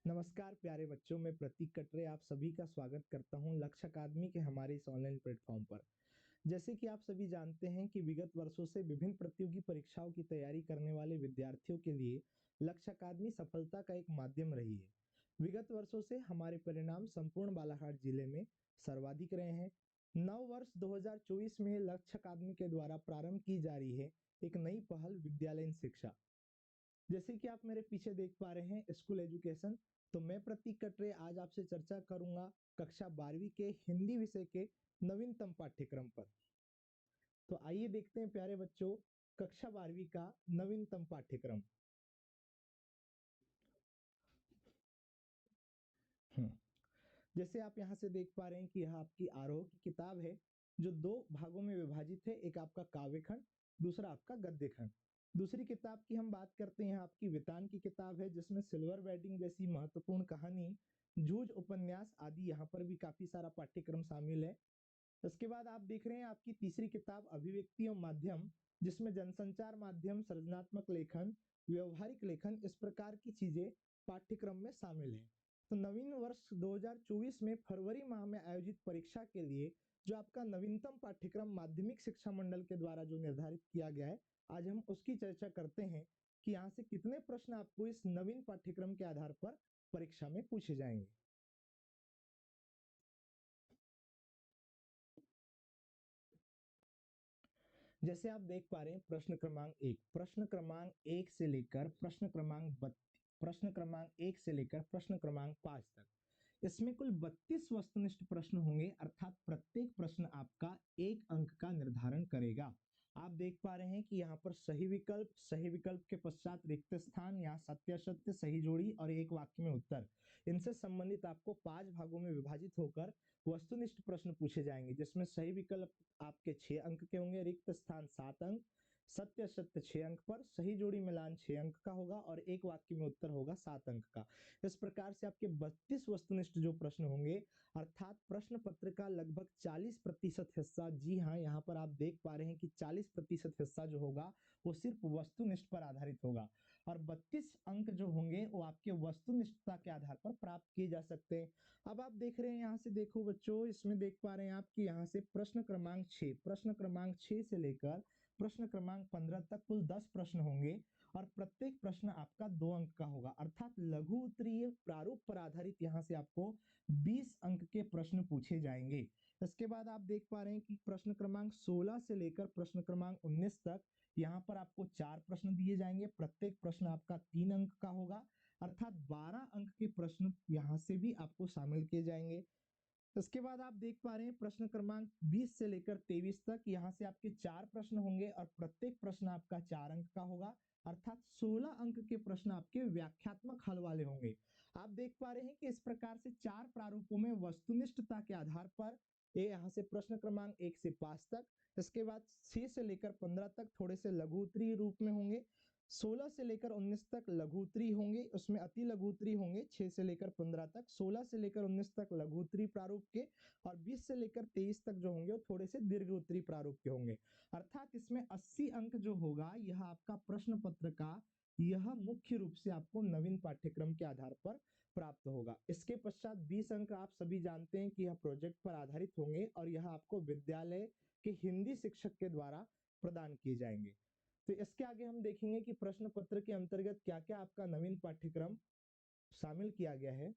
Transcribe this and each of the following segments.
नमस्कार प्यारे बच्चों, मैं प्रतीक कटरे आप सभी का स्वागत करता हूं लक्ष्य अकादमी के हमारे इस ऑनलाइन प्लेटफॉर्म पर। जैसे कि आप सभी जानते हैं कि विगत वर्षों से विभिन्न प्रतियोगी परीक्षाओं की तैयारी करने वाले विद्यार्थियों के लिए लक्ष्य अकादमी सफलता का एक माध्यम रही है। विगत वर्षों से हमारे परिणाम संपूर्ण बालाघाट जिले में सर्वाधिक रहे हैं। नव वर्ष 2024 में लक्ष्य अकादमी के द्वारा प्रारंभ की जा रही है एक नई पहल विद्यालयीन शिक्षा। जैसे कि आप मेरे पीछे देख पा रहे हैं स्कूल एजुकेशन। तो मैं प्रतीक कटरे आज आपसे चर्चा करूंगा कक्षा 12वीं के हिंदी विषय के नवीनतम पाठ्यक्रम पर। तो आइए देखते हैं प्यारे बच्चों कक्षा 12वीं का नवीनतम पाठ्यक्रम। जैसे आप यहाँ से देख पा रहे हैं कि यह आपकी आरोह की किताब है जो दो भागों में विभाजित है। एक आपका काव्य खंड, दूसरा आपका गद्य खंड। दूसरी किताब की हम बात करते हैं, आपकी वितान की किताब है जिसमें सिल्वर वेडिंग जैसी महत्वपूर्ण कहानी, जूझ उपन्यास आदि यहाँ पर भी काफी सारा पाठ्यक्रम शामिल है। उसके बाद आप देख रहे हैं आपकी तीसरी किताब अभिव्यक्ति और माध्यम, जिसमें जनसंचार माध्यम, सृजनात्मक लेखन, व्यवहारिक लेखन, इस प्रकार की चीजें पाठ्यक्रम में शामिल है। तो नवीन वर्ष 2024 में फरवरी माह में आयोजित परीक्षा के लिए जो आपका नवीनतम पाठ्यक्रम माध्यमिक शिक्षा मंडल के द्वारा जो निर्धारित किया गया है, आज हम उसकी चर्चा करते हैं कि यहाँ से कितने प्रश्न आपको इस नवीन पाठ्यक्रम के आधार पर परीक्षा में पूछे जाएंगे। जैसे आप देख पा रहे हैं प्रश्न क्रमांक एक से लेकर प्रश्न क्रमांक 5 तक इसमें कुल 32 वस्तुनिष्ठ प्रश्न होंगे, अर्थात प्रत्येक प्रश्न आपका 1 अंक का निर्धारण करेगा। आप देख पा रहे हैं कि यहाँ पर सही विकल्प के पश्चात रिक्त स्थान, यहाँ सत्य असत्य, सही जोड़ी और एक वाक्य में उत्तर, इनसे संबंधित आपको 5 भागों में विभाजित होकर वस्तुनिष्ठ प्रश्न पूछे जाएंगे, जिसमें सही विकल्प आपके 6 अंक के होंगे, रिक्त स्थान 7 अंक, सत्य असत्य 6 अंक पर, सही जोड़ी मिलान 6 अंक का होगा और एक वाक्य में उत्तर होगा 7 अंक का। इस प्रकार से आपके 32 वस्तुनिष्ठ जो प्रश्न होंगे, अर्थात प्रश्न पत्र का लगभग 40% हिस्सा, जी हाँ यहाँ पर आप देख पा रहे हैं कि 40% हिस्सा जो होगा वो सिर्फ वस्तुनिष्ठ पर आधारित होगा और 32 अंक जो होंगे वो आपके वस्तुनिष्ठता के आधार पर प्राप्त किए जा सकते हैं। अब आप देख रहे हैं, यहाँ से देखो बच्चों, इसमें देख पा रहे हैं आप कि यहाँ से प्रश्न क्रमांक 6 से लेकर प्रश्न क्रमांक 15 तक कुल 10 प्रश्न होंगे और प्रत्येक प्रश्न आपका 2 अंक का होगा, अर्थात लघु उत्तरीय प्रारूप पर आधारित यहाँ से आपको 20 अंक के प्रश्न पूछे जाएंगे। इसके बाद आप देख पा रहे हैं कि प्रश्न क्रमांक 16 से लेकर प्रश्न क्रमांक 19 तक यहाँ पर आपको 4 प्रश्न दिए जाएंगे, प्रत्येक प्रश्न आपका 3 अंक का होगा, अर्थात 12 अंक के प्रश्न यहाँ से भी आपको शामिल किए जाएंगे। इसके बाद आप देख पा रहे हैं प्रश्न क्रमांक 20 से लेकर 23 तक यहाँ से आपके 4 प्रश्न होंगे और प्रत्येक प्रश्न आपका 4 अंक का होगा, अर्थात 16 अंक के प्रश्न आपके व्याख्यात्मक हल वाले होंगे। आप देख पा रहे हैं कि इस प्रकार से 4 प्रारूपों में वस्तुनिष्ठता के आधार पर ये यहाँ से प्रश्न क्रमांक 1 से 5 तक, इसके बाद 6 से लेकर 15 तक थोड़े से लघु उत्तरीय रूप में होंगे, 16 से लेकर 19 तक लघु उत्तरीय होंगे, उसमें अति लघु उत्तरीय होंगे 6 से लेकर 15 तक, 16 से लेकर 19 तक लघु उत्तरीय प्रारूप के और 20 से लेकर 23 तक जो होंगे वो थोड़े से दीर्घ उत्तरीय प्रारूप के होंगे, अर्थात इसमें 80 अंक जो होगा यह आपका प्रश्न पत्र का यह मुख्य रूप से आपको नवीन पाठ्यक्रम के आधार पर प्राप्त होगा। इसके पश्चात 20 अंक आप सभी जानते हैं कि यह प्रोजेक्ट पर आधारित होंगे और यह आपको विद्यालय के हिंदी शिक्षक के द्वारा प्रदान किए जाएंगे। तो इसके आगे हम देखेंगे कि प्रश्न पत्र के अंतर्गत क्या क्या आपका नवीन पाठ्यक्रम शामिल किया गया है।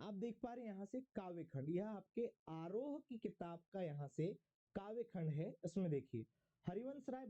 आप देख पा रहे हैं यहाँ से काव्य खंड, यह आपके आरोह की किताब का यहाँ से काव्य खंड है। इसमें देखिए हरिवंश राय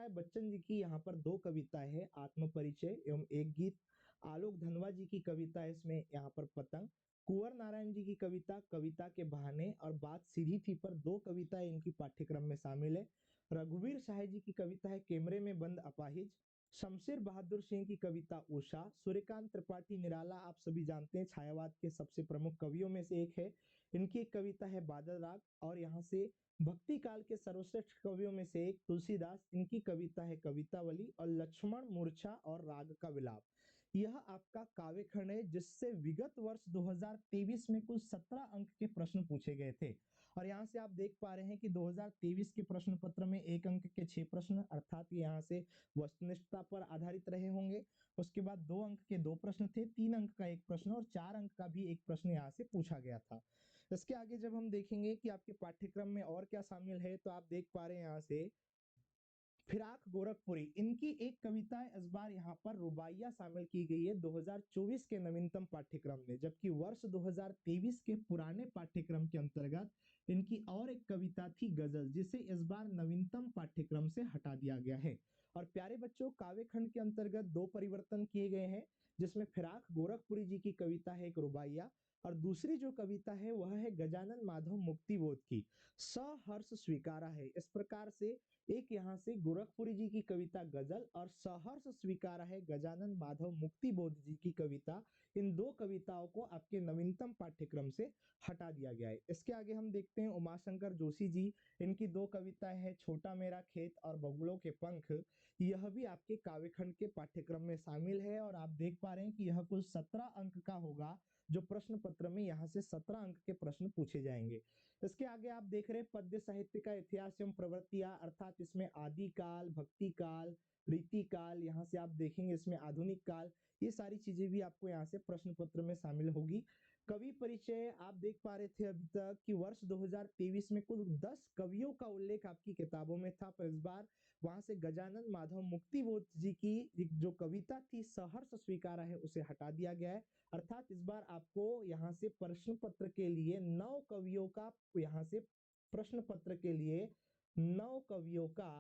बच्चन जी की यहाँ पर 2 कविताएं है, आत्म परिचय एवं एक गीत। आलोक धनवा जी की कविता है, इसमें यहाँ पर पतंग। कुंवर नारायण जी की कविता कविता के बहाने और बात सीधी थी पर 2 कविताएं इनकी पाठ्यक्रम में शामिल है। रघुवीर शाह जी की कविता है कैमरे में बंद अपाहिज। शमशेर बहादुर सिंह की कविता उषा। सूर्यकांत त्रिपाठी निराला आप सभी जानते हैं छायावाद के सबसे प्रमुख कवियों में से एक है, इनकी एक कविता है बादल राग। और यहाँ से भक्ति काल के सर्वश्रेष्ठ कवियों में से एक तुलसीदास, इनकी कविता है कवितावली और लक्ष्मण मूर्छा और राग का विलाप। यह आपका काव्य खंड है जिससे विगत वर्ष 2023 में कुल 17 अंक के प्रश्न पूछे गए थे। और यहाँ से आप देख पा रहे हैं कि 2023 के प्रश्न पत्र में 1 अंक के 6 प्रश्न अर्थात यहाँ से वस्तुनिष्ठता पर आधारित रहे होंगे। उसके बाद 2 अंक के 2 प्रश्न थे, 3 अंक का 1 प्रश्न और 4 अंक का भी 1 प्रश्न यहाँ से पूछा गया था। इसके आगे जब हम देखेंगे कि आपके पाठ्यक्रम में और क्या शामिल है, तो आप देख पा रहे हैं यहाँ से फिराक गोरखपुरी, इनकी एक कविता इस बार यहाँ पर रुबाइया शामिल की गई है 2024 के नवीनतम पाठ्यक्रम में, जबकि वर्ष 2023 के पुराने पाठ्यक्रम के अंतर्गत इनकी और एक कविता थी गजल, जिसे इस बार नवीनतम पाठ्यक्रम से हटा दिया गया है। और प्यारे बच्चों, काव्य खंड के अंतर्गत 2 परिवर्तन किए गए हैं, जिसमें फिराक गोरखपुरी जी की कविता है एक रुबाइया और दूसरी जो कविता है वह है गजानन माधव मुक्तिबोध की सहर्ष स्वीकारा है। इस प्रकार से एक यहाँ से गोरखपुरी जी की कविता गजल और सहर्ष स्वीकारा है गजानन माधव मुक्तिबोध जी की कविता, इन 2 कविताओं को आपके नवीनतम पाठ्यक्रम से हटा दिया गया है। इसके आगे हम देखते हैं उमाशंकर जोशी जी, इनकी 2 कविताएं हैं छोटा मेरा खेत और बगुलों के पंख। यह भी आपके काव्यखंड के पाठ्यक्रम में शामिल है और आप देख पा रहे हैं कि यह कुल 17 अंक का होगा, जो प्रश्न पत्र में यहाँ से 17 अंक के प्रश्न पूछे जाएंगे। इसके आगे आप देख रहे हैं पद्य साहित्य का इतिहास एवं प्रवृत्तियां, अर्थात इसमें आदि काल, भक्ति काल, रीति काल, यहाँ से आप देखेंगे इसमें आधुनिक काल, ये सारी चीजें भी आपको यहाँ से प्रश्न पत्र में शामिल होगी। कवि परिचय आप देख पा रहे थे अभी तक कि वर्ष 2023 में कुल 10 कवियों का उल्लेख आपकी किताबों में था, पर इस बार वहां से गजानन माधव मुक्तिबोध जी की जो कविता थी सहर्ष स्वीकारा है उसे हटा दिया गया है। अर्थात इस बार आपको यहाँ से प्रश्न पत्र के लिए 9 कवियों का यहाँ से प्रश्न पत्र के लिए 9 कवियों का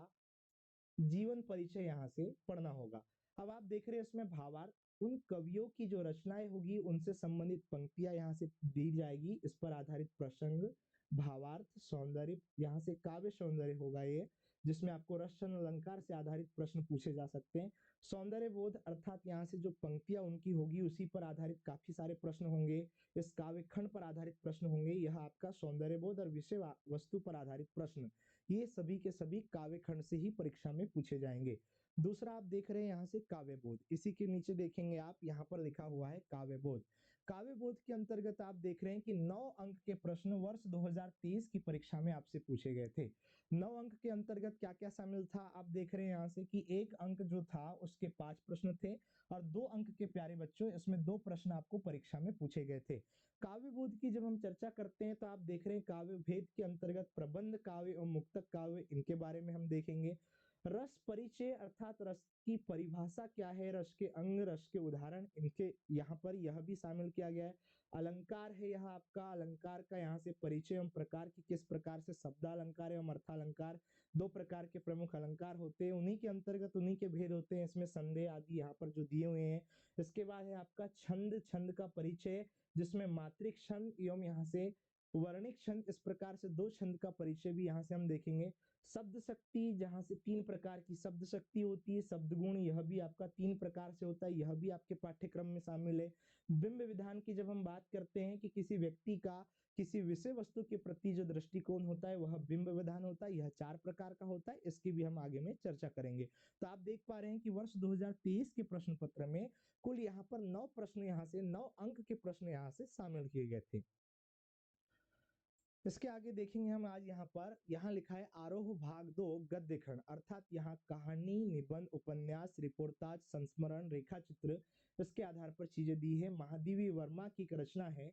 जीवन परिचय यहाँ से पढ़ना होगा। अब आप देख रहे हैं इसमें भावार्थ, उन कवियों की जो रचनाएं होगी उनसे संबंधित पंक्तियां यहाँ से दी जाएगी, इस पर आधारित प्रसंग, भावार्थ, सौंदर्य, यहाँ से काव्य सौंदर्य होगा ये, जिसमें आपको रस छंद अलंकार से आधारित प्रश्न पूछे जा सकते हैं। सौंदर्य बोध अर्थात यहाँ से जो पंक्तियां उनकी होगी उसी पर आधारित काफी सारे प्रश्न होंगे, इस काव्य खंड पर आधारित प्रश्न होंगे। यह आपका सौंदर्य बोध और विषय वस्तु पर आधारित प्रश्न, ये सभी के सभी काव्य खंड से ही परीक्षा में पूछे जाएंगे। दूसरा आप देख रहे हैं यहाँ से काव्य बोध, इसी के नीचे देखेंगे आप यहाँ पर लिखा हुआ है काव्य बोध। काव्य बोध के अंतर्गत आप देख रहे हैं कि 9 अंक के प्रश्न वर्ष 2023 की परीक्षा में आपसे पूछे गए थे। 9 अंक के अंतर्गत क्या क्या शामिल था, आप देख रहे हैं यहाँ से कि 1 अंक जो था उसके 5 प्रश्न थे और 2 अंक के प्यारे बच्चों इसमें 2 प्रश्न आपको परीक्षा में पूछे गए थे। काव्य बोध की जब हम चर्चा करते हैं तो आप देख रहे हैं काव्य भेद के अंतर्गत प्रबंध काव्य और मुक्तक काव्य, इनके बारे में हम देखेंगे। रस परिचय अर्थात रस की परिभाषा क्या है, रस के अंग, रस के उदाहरण, इनके यहाँ पर यह भी शामिल किया गया है। अलंकार है यह आपका, अलंकार का यहाँ से परिचय एवं प्रकार की किस प्रकार से शब्दालंकार एवं अर्थालंकार 2 प्रकार के प्रमुख अलंकार होते हैं, उन्हीं के अंतर्गत उन्हीं के भेद होते हैं, इसमें संदेह आदि यहाँ पर जो दिए हुए हैं। इसके बाद है आपका छंद, छंद का परिचय जिसमें मात्रिक छंद एवं यहाँ से वर्णिक छंद, इस प्रकार से 2 छंद का परिचय भी यहाँ से हम देखेंगे। शब्द शक्ति, जहां से 3 प्रकार की शब्द शक्ति होती है, शब्द गुण यह भी आपका 3 प्रकार से होता है, यह भी आपके पाठ्यक्रम में शामिल है। बिंब विधान की जब हम बात करते हैं कि किसी व्यक्ति का किसी विषय वस्तु के प्रति जो दृष्टिकोण होता है वह बिंब विधान होता है, यह 4 प्रकार का होता है, इसकी भी हम आगे में चर्चा करेंगे। तो आप देख पा रहे हैं कि वर्ष 2023 के प्रश्न पत्र में कुल यहाँ पर 9 प्रश्न, यहाँ से 9 अंक के प्रश्न यहाँ से शामिल किए गए थे। इसके आगे देखेंगे हम आज यहाँ पर, यहाँ लिखा है आरोह भाग 2 गद्य खंड, अर्थात यहाँ कहानी, निबंध, उपन्यास, रिपोर्टाज, संस्मरण, रेखा चित्र, इसके आधार पर चीजें दी है। महादेवी वर्मा की एक रचना है,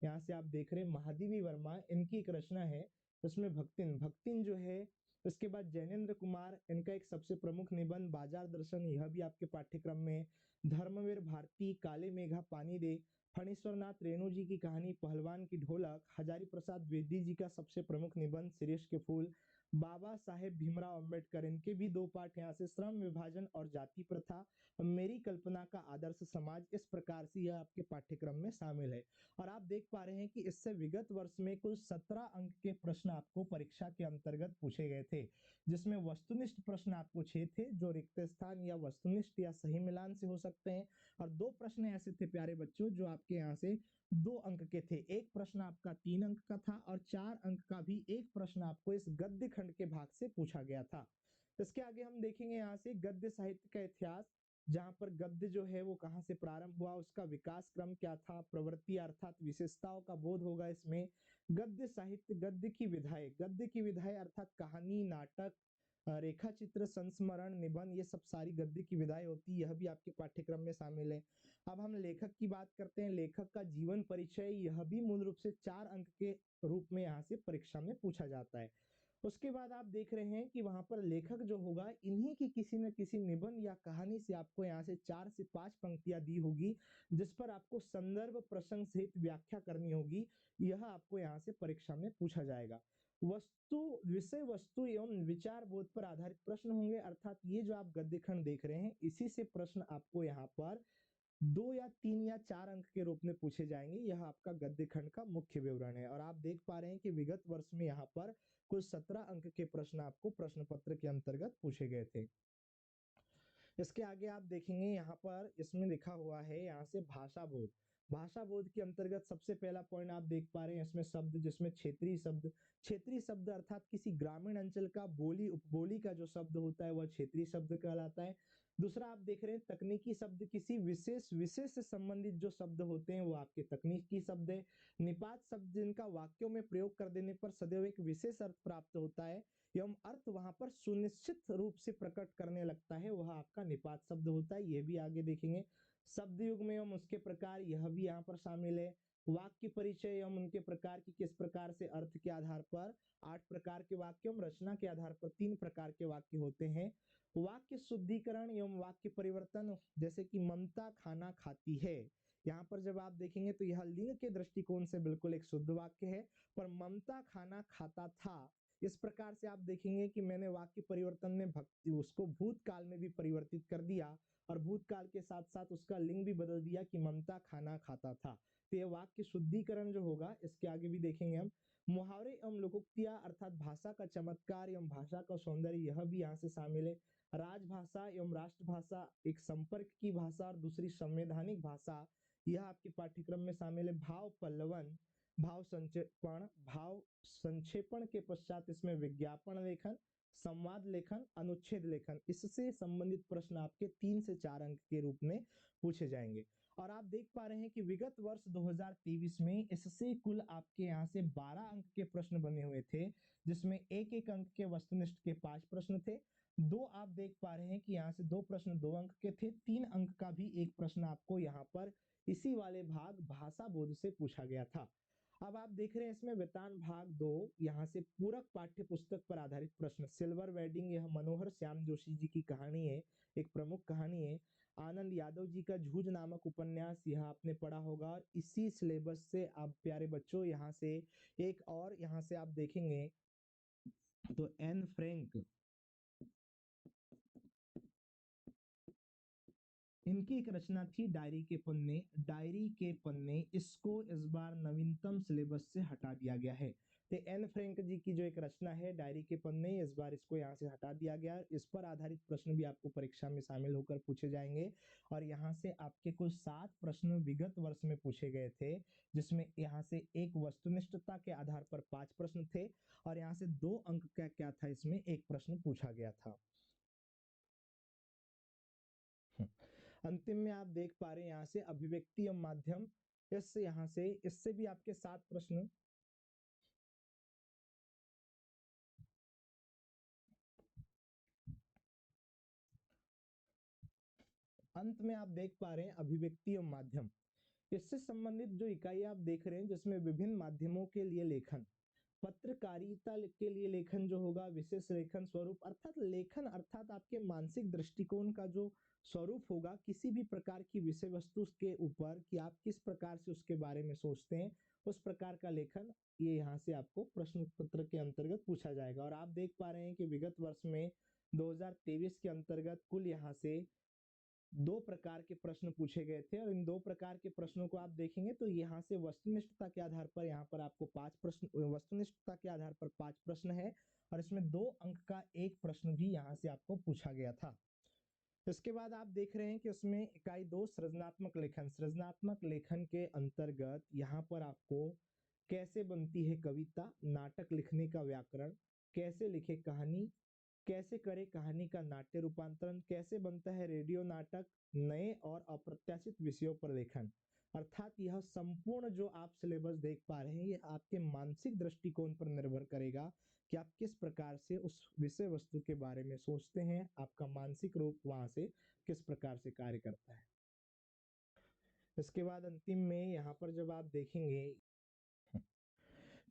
यहाँ से आप देख रहे हैं महादेवी वर्मा, इनकी एक रचना है, उसमें भक्तिन, भक्तिन जो है। इसके बाद जैनेन्द्र कुमार, इनका एक सबसे प्रमुख निबंध बाजार दर्शन, यह भी आपके पाठ्यक्रम में। धर्मवीर भारती, काले मेघा पानी दे, फणीश्वर नाथ रेणु जी की कहानी पहलवान की ढोलक, हजारी प्रसाद द्विवेदी जी का सबसे प्रमुख निबंध शिरीष के फूल, बाबा साहेब भीमराव अंबेडकर, इनके भी 2 पाठ यहाँ से श्रम विभाजन और जाति प्रथा, मेरी कल्पना का आदर्श समाज, इस प्रकार से यह आपके पाठ्यक्रम में शामिल है। और आप देख पा रहे हैं कि इससे विगत वर्ष में कुल 17 अंक के प्रश्न आपको परीक्षा के अंतर्गत पूछे गए थे, जिसमें वस्तुनिष्ठ प्रश्न आपको 6 थे जो रिक्त स्थान या वस्तुनिष्ठ या सही मिलान से हो सकते हैं, और 2 प्रश्न ऐसे थे प्यारे बच्चों जो आपके यहाँ से 2 अंक के थे। एक प्रश्न आपका 3 अंक का था और 4 अंक का भी एक प्रश्न आपको इस गद्य खंड के भाग से पूछा गया था। इसके आगे हम देखेंगे यहाँ से गद्य साहित्य का इतिहास, जहां पर गद्य जो है वो कहाँ से प्रारंभ हुआ, उसका विकास क्रम क्या था, प्रवृत्ति अर्थात विशेषताओं का बोध होगा इसमें। गद्य साहित्य, गद्य की विधाएं अर्थात कहानी, नाटक, रेखा चित्र, संस्मरण, निबंध, ये सब सारी गद्य की विधाएं होती है, यह भी आपके पाठ्यक्रम में शामिल है। अब हम लेखक की बात करते हैं। लेखक का जीवन परिचय, यह भी मूल रूप से 4 अंक के रूप में यहाँ से परीक्षा में पूछा जाता है। उसके बाद आप देख रहे हैं कि वहां पर लेखक जो होगा, इन्हीं की किसी न किसी निबंध या कहानी से आपको यहाँ से 4 से 5 पंक्तियां दी होगी, जिस पर आपको संदर्भ प्रसंग सहित व्याख्या करनी होगी। यह आपको यहाँ से परीक्षा में पूछा जाएगा। विषय वस्तु एवं विचार बोध पर आधारित प्रश्न होंगे, अर्थात ये जो आप गद्य खंड देख रहे हैं, इसी से प्रश्न आपको यहाँ पर 2 या 3 या 4 अंक के रूप में पूछे जाएंगे। यह आपका गद्य खंड का मुख्य विवरण है। और आप देख पा रहे हैं कि विगत वर्ष में यहाँ पर कुल 17 अंक के प्रश्न आपको प्रश्न पत्र के अंतर्गत पूछे गए थे। इसके आगे आप देखेंगे यहाँ पर इसमें लिखा हुआ है यहाँ से भाषा बोध। भाषा बोध के अंतर्गत सबसे पहला पॉइंट आप देख पा रहे हैं इसमें शब्द, जिसमें क्षेत्रीय शब्द अर्थात किसी ग्रामीण अंचल का बोली उपबोली का जो शब्द होता है वह क्षेत्रीय शब्द कहलाता है। दूसरा आप देख रहे हैं तकनीकी शब्द, किसी विशेष विषय से संबंधित जो शब्द होते हैं वो आपके तकनीकी शब्द है। निपात शब्द, जिनका वाक्यों में प्रयोग कर देने पर सदैव एक विशेष अर्थ प्राप्त होता है एवं अर्थ वहां पर सुनिश्चित रूप से प्रकट करने लगता है, वह आपका निपात शब्द होता है। यह भी आगे देखेंगे। शब्द युग में एवं उसके प्रकार, यह भी यहाँ पर शामिल है। वाक्य परिचय एवं उनके प्रकार की किस प्रकार से अर्थ के आधार पर 8 प्रकार के वाक्य एवं रचना के आधार पर 3 प्रकार के वाक्य होते हैं। वाक्य शुद्धिकरण एवं वाक्य परिवर्तन, जैसे कि ममता खाना खाती है, यहाँ पर जब आप देखेंगे तो यह लिंग के दृष्टिकोण से बिल्कुल एक शुद्ध वाक्य है, पर ममता खाना खाता था, इस प्रकार से आप देखेंगे कि मैंने वाक्य परिवर्तन में भक्ति उसको भूतकाल में भी परिवर्तित कर दिया और भूतकाल के साथ साथ उसका लिंग भी बदल दिया कि ममता खाना खाता था। तो ये वाक्य शुद्धिकरण जो होगा, इसके आगे भी देखेंगे हम। मुहावरे एवं लोकोक्तियां अर्थात भाषा का चमत्कार एवं भाषा का सौंदर्य, यह भी यहाँ से शामिल है। राजभाषा एवं राष्ट्रभाषा, एक संपर्क की भाषा और दूसरी संवैधानिक भाषा, यह आपके पाठ्यक्रम में शामिल है। भाव पल्लवन, भाव संक्षेपण के पश्चात इसमें विज्ञापन लेखन, संवाद लेखन, अनुच्छेद लेखन, इससे संबंधित प्रश्न आपके 3 से 4 अंक के रूप में पूछे जाएंगे। और आप देख पा रहे हैं कि विगत वर्ष 2023 में इससे कुल आपके यहाँ से 12 अंक के प्रश्न बने हुए थे, जिसमें एक एक अंक के वस्तुनिष्ठ के 5 प्रश्न थे। दो आप देख पा रहे हैं कि यहाँ से 2 प्रश्न 2 अंक के थे, 3 अंक का भी एक प्रश्न आपको यहाँ पर इसी वाले भाग भाषा बोध से पूछा गया था। अब आप देख रहे हैं इसमें वेतन भाग 2, यहाँ से पूरक पाठ्य पुस्तक पर आधारित प्रश्न। सिल्वर वेडिंग, यह मनोहर श्याम जोशी जी की कहानी है, एक प्रमुख कहानी है। आनंद यादव जी का झूठ नामक उपन्यास, यह आपने पढ़ा होगा। और इसी सिलेबस से आप प्यारे बच्चों यहाँ से एक और यहाँ से आप देखेंगे तो एन फ्रैंक, इनकी एक रचना थी डायरी के पन्ने। डायरी के पन्ने, इसको इस बार नवीनतम सिलेबस से हटा दिया गया है। तो एन फ्रैंक जी की जो एक रचना है डायरी के पन्ने, इस बार इसको यहाँ से हटा दिया गया। इस पर आधारित प्रश्न भी आपको परीक्षा में शामिल होकर पूछे जाएंगे। और यहाँ से आपके कुल 7 प्रश्न विगत वर्ष में पूछे गए थे, जिसमें यहाँ से एक वस्तुनिष्ठता के आधार पर 5 प्रश्न थे और यहाँ से 2 अंक का क्या था, इसमें एक प्रश्न पूछा गया था। अंतिम में आप देख पा रहे हैं यहाँ से अभिव्यक्ति एवं माध्यम, इससे यहाँ से इससे भी आपके 7 प्रश्न। अंत में आप देख पा रहे हैं अभिव्यक्ति एवं माध्यम, इससे संबंधित जो इकाई आप देख रहे हैं, जिसमें विभिन्न माध्यमों के लिए लेखन, पत्रकारिता के लिए लेखन जो होगा, विशेष लेखन स्वरूप अर्थात लेखन अर्थात आपके मानसिक दृष्टिकोण का जो स्वरूप होगा किसी भी प्रकार की विषय वस्तु के ऊपर, कि आप किस प्रकार से उसके बारे में सोचते हैं, उस प्रकार का लेखन, ये यहाँ से आपको प्रश्न पत्र के अंतर्गत पूछा जाएगा। और आप देख पा रहे हैं कि विगत वर्ष में 2023 के अंतर्गत कुल यहाँ से 2 प्रकार के प्रश्न पूछे गए थे। और इन 2 प्रकार के प्रश्नों को आप देखेंगे तो यहाँ से वस्तुनिष्ठता के आधार पर यहाँ पर आपको 5 प्रश्न, वस्तुनिष्ठता के आधार पर 5 प्रश्न है और इसमें 2 अंक का एक प्रश्न भी यहाँ से आपको पूछा गया था। इसके बाद आप देख रहे हैं कि उसमें इकाई 2 सृजनात्मक लेखन, सृजनात्मक लेखन के अंतर्गत यहाँ पर आपको कैसे बनती है कविता, नाटक लिखने का व्याकरण, कैसे लिखे कहानी, कैसे करें कहानी का नाट्य रूपांतरण, कैसे बनता है रेडियो नाटक, नए और अप्रत्याशित विषयों पर लेखन। अर्थात यह संपूर्ण जो आप सिलेबस देख पा रहे हैं, ये आपके मानसिक दृष्टिकोण पर निर्भर करेगा कि आप किस प्रकार से उस विषय वस्तु के बारे में सोचते हैं, आपका मानसिक रूप वहां से किस प्रकार से कार्य करता है। इसके बाद अंतिम में यहाँ पर जब आप देखेंगे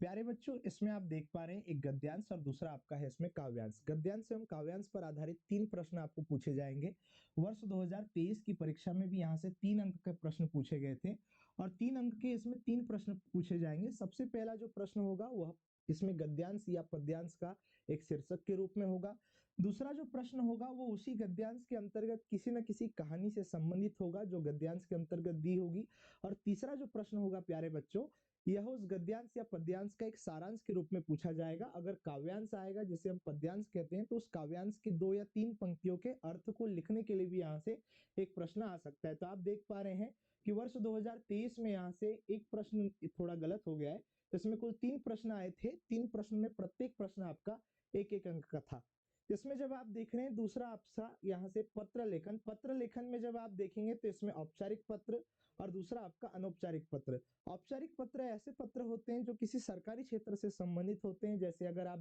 प्यारे बच्चों, इसमें आप देख पा रहे हैं एक गद्यांश और दूसरा आपका है इसमें काव्यांश। गद्यांश एवं काव्यांश पर आधारित 3 प्रश्न आपको पूछे जाएंगे। वर्ष 2023 की परीक्षा में भी यहाँ से 3 अंक के प्रश्न पूछे गए थे और 3 अंक के इसमें 3 प्रश्न पूछे जाएंगे। सबसे पहला जो प्रश्न होगा वह इसमें गद्यांश या पद्यांश का एक शीर्षक के रूप में होगा। दूसरा जो प्रश्न होगा वो उसी गद्यांश के अंतर्गत किसी न किसी कहानी से संबंधित होगा जो गद्यांश के अंतर्गत दी होगी। और तीसरा जो प्रश्न होगा प्यारे बच्चों, यह उस गद्यांश या पद्यांश का एक सारांश के रूप में पूछा जाएगा। अगर काव्यांश आएगा जिसे हम पद्यांश कहते हैं, तो उस काव्यांश की 2 या 3 पंक्तियों के अर्थ को लिखने के लिए भी यहाँ से एक प्रश्न आ सकता है। तो आप देख पा रहे हैं कि वर्ष 2023 में यहाँ से एक प्रश्न थोड़ा गलत हो गया है। इसमें कुल 3 प्रश्न आए थे। 3 प्रश्न में प्रत्येक प्रश्न आपका 1-1 अंक का था। इसमें जब आप देख रहे हैं दूसरा आपका यहाँ से पत्र लेखन। पत्र लेखन में जब आप देखेंगे तो इसमें औपचारिक पत्र और दूसरा आपका अनौपचारिक पत्र। औपचारिक पत्र ऐसे पत्र होते हैं जो किसी सरकारी क्षेत्र से संबंधित होते हैं। जैसे अगर आप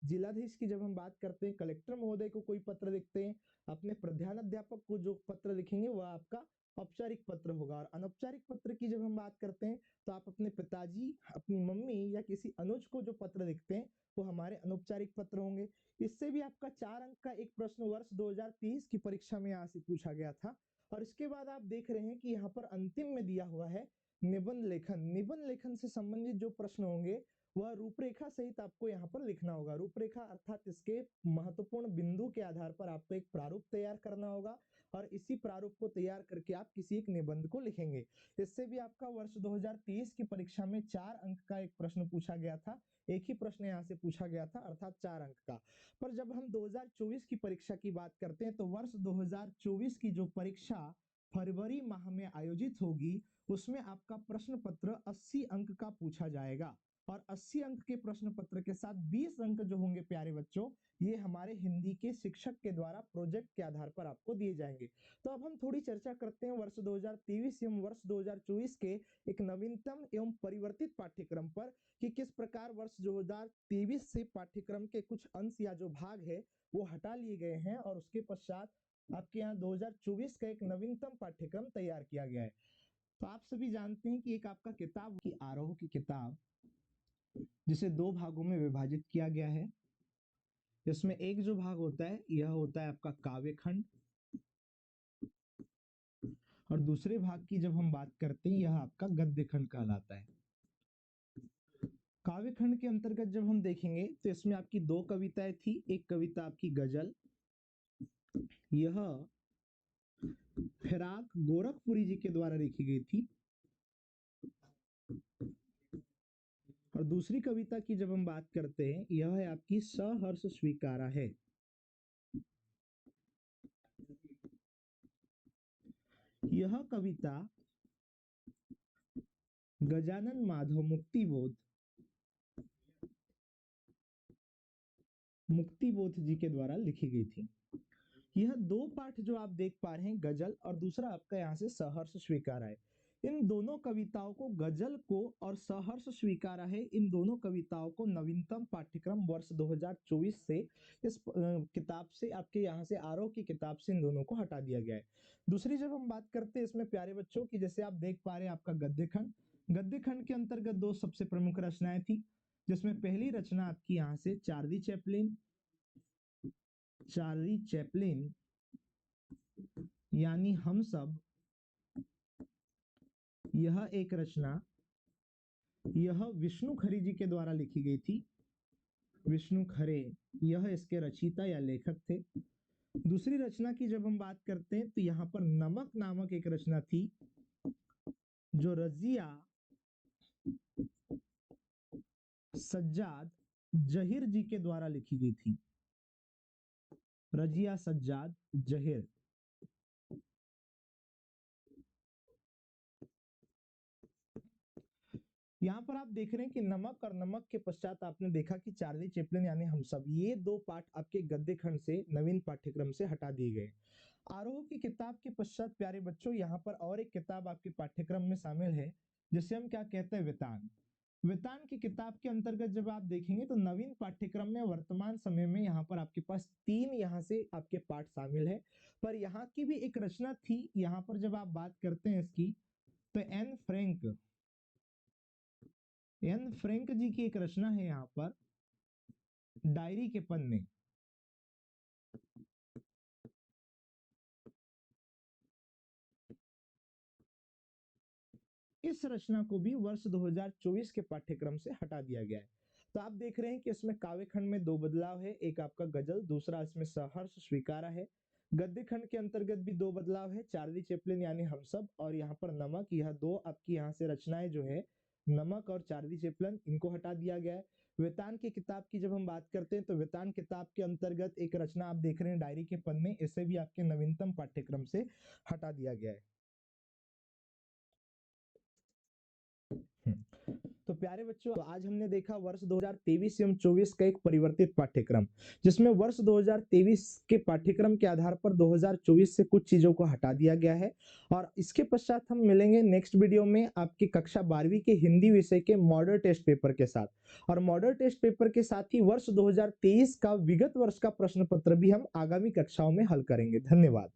जिलाधीश की जब हम बात करते हैं, कलेक्टर महोदय को कोई पत्र लिखते हैं, अपने प्रधानाध्यापक को जो पत्र लिखेंगे वह आपका औपचारिक पत्र होगा। और अनौपचारिक पत्र की जब हम बात करते हैं तो आप अपने पिताजी, अपनी मम्मी या किसी अनुज को जो पत्र लिखते हैं वो हमारे अनौपचारिक पत्र होंगे। इससे भी आपका 4 अंक का एक प्रश्न वर्ष 2030 की परीक्षा में यहाँ से पूछा गया था। और इसके बाद आप देख रहे हैं कि यहाँ पर अंतिम में दिया हुआ है निबंध लेखन। निबंध लेखन से संबंधित जो प्रश्न होंगे वह रूपरेखा सहित आपको यहाँ पर लिखना होगा। रूपरेखा अर्थात इसके महत्वपूर्ण बिंदु के आधार पर आपको एक प्रारूप तैयार करना होगा और इसी प्रारूप को तैयार करके आप किसी एक निबंध को लिखेंगे। इससे भी आपका वर्ष 2023 की परीक्षा में 4 अंक का एक प्रश्न पूछा गया था। एक ही प्रश्न यहाँ से पूछा गया था अर्थात 4 अंक का। पर जब हम 2024 की परीक्षा की बात करते हैं तो वर्ष 2024 की जो परीक्षा फरवरी माह में आयोजित होगी उसमें आपका प्रश्न पत्र 80 अंक का पूछा जाएगा। और 80 अंक के प्रश्न पत्र के साथ 20 अंक जो होंगे प्यारे बच्चों, ये हमारे हिंदी के शिक्षक के द्वारा प्रोजेक्ट के आधार पर आपको दिए जाएंगे। तो अब हम थोड़ी चर्चा करते हैं वर्ष 2023 एवं वर्ष 2024 के एक नवीनतम एवं परिवर्तित पाठ्यक्रम पर कि किस प्रकार वर्ष 2023 से पाठ्यक्रम के कुछ अंश या जो भाग है वो हटा लिए गए हैं और उसके पश्चात आपके यहाँ 2024 का एक नवीनतम पाठ्यक्रम तैयार किया गया है। तो आप सभी जानते हैं कि एक आपका किताब की आरोह की किताब जिसे 2 भागों में विभाजित किया गया है। इसमें एक जो भाग होता है यह होता है आपका काव्य खंड और दूसरे भाग की जब हम बात करते हैं यह आपका गद्य खंड कहलाता है। काव्य खंड के अंतर्गत जब हम देखेंगे तो इसमें आपकी 2 कविताएं थी। एक कविता आपकी गजल, यह फिराक गोरखपुरी जी के द्वारा लिखी गई थी। और दूसरी कविता की जब हम बात करते हैं यह है आपकी सहर्ष स्वीकारा है। यह कविता गजानन माधव मुक्तिबोध जी के द्वारा लिखी गई थी। यह 2 पाठ जो आप देख पा रहे हैं, गजल और दूसरा आपका यहाँ से सहर्ष स्वीकारा है। इन दोनों कविताओं को, गजल को और सहर्ष स्वीकारा है, इन दोनों कविताओं को नवीनतम पाठ्यक्रम वर्ष 2024 से इस किताब से, आपके यहाँ से आरोह की किताब से इन दोनों को हटा दिया गया है। दूसरी जब हम बात करते हैं इसमें प्यारे बच्चों की, जैसे आप देख पा रहे हैं आपका गद्य खंड। गद्य खंड के अंतर्गत 2 सबसे प्रमुख रचनाएं थी, जिसमें पहली रचना आपकी यहाँ से चार्ली चैपलिन यानी हम सब, यह एक रचना यह विष्णु खरे जी के द्वारा लिखी गई थी। विष्णु खरे यह इसके रचयिता या लेखक थे। दूसरी रचना की जब हम बात करते हैं तो यहाँ पर नमक नामक एक रचना थी जो रजिया सज्जाद जहीर जी के द्वारा लिखी गई थी। रजिया सज्जाद जहीर। यहाँ पर आप देख रहे हैं कि नमक और नमक के पश्चात आपने देखा कि चार्ली चैपलिन यानी हम सब, ये दो पाठ आपके गद्य खंड से नवीन पाठ्यक्रम से हटा दिए गए। आरोह की किताब के पश्चात प्यारे बच्चों यहाँ पर और एक किताब आपके पाठ्यक्रम में शामिल है जिसे हम क्या कहते हैं, वेतान। वेतान की किताब के अंतर्गत जब आप देखेंगे तो नवीन पाठ्यक्रम में वर्तमान समय में यहाँ पर आपके पास 3 यहाँ से आपके पाठ शामिल है। पर यहाँ की भी एक रचना थी, यहाँ पर जब आप बात करते हैं इसकी, तो एन फ्रैंक जी की एक रचना है यहाँ पर, डायरी के पन्ने। इस रचना को भी वर्ष 2024 के पाठ्यक्रम से हटा दिया गया है। तो आप देख रहे हैं कि इसमें काव्य खंड में 2 बदलाव है, एक आपका गजल, दूसरा इसमें सहर्ष स्वीकारा है। गद्य खंड के अंतर्गत भी 2 बदलाव है, चार्ली चैपलिन यानी हम सब और यहाँ पर नमक। यह दो आपकी यहाँ से रचनाएं जो है, नमक और चार्ली चैपलिन, इनको हटा दिया गया है। वेतान की किताब की जब हम बात करते हैं तो वेतान किताब के अंतर्गत एक रचना आप देख रहे हैं, डायरी के पन्ने, इसे भी आपके नवीनतम पाठ्यक्रम से हटा दिया गया है। तो प्यारे बच्चों, तो आज हमने देखा वर्ष 2023 एवं 24 का एक परिवर्तित पाठ्यक्रम, जिसमें वर्ष 2023 के पाठ्यक्रम के आधार पर 2024 से कुछ चीजों को हटा दिया गया है। और इसके पश्चात हम मिलेंगे नेक्स्ट वीडियो में आपकी कक्षा 12वीं के हिंदी विषय के मॉडल टेस्ट पेपर के साथ। और मॉडल टेस्ट पेपर के साथ ही वर्ष 2023 का विगत वर्ष का प्रश्न पत्र भी हम आगामी कक्षाओं में हल करेंगे। धन्यवाद।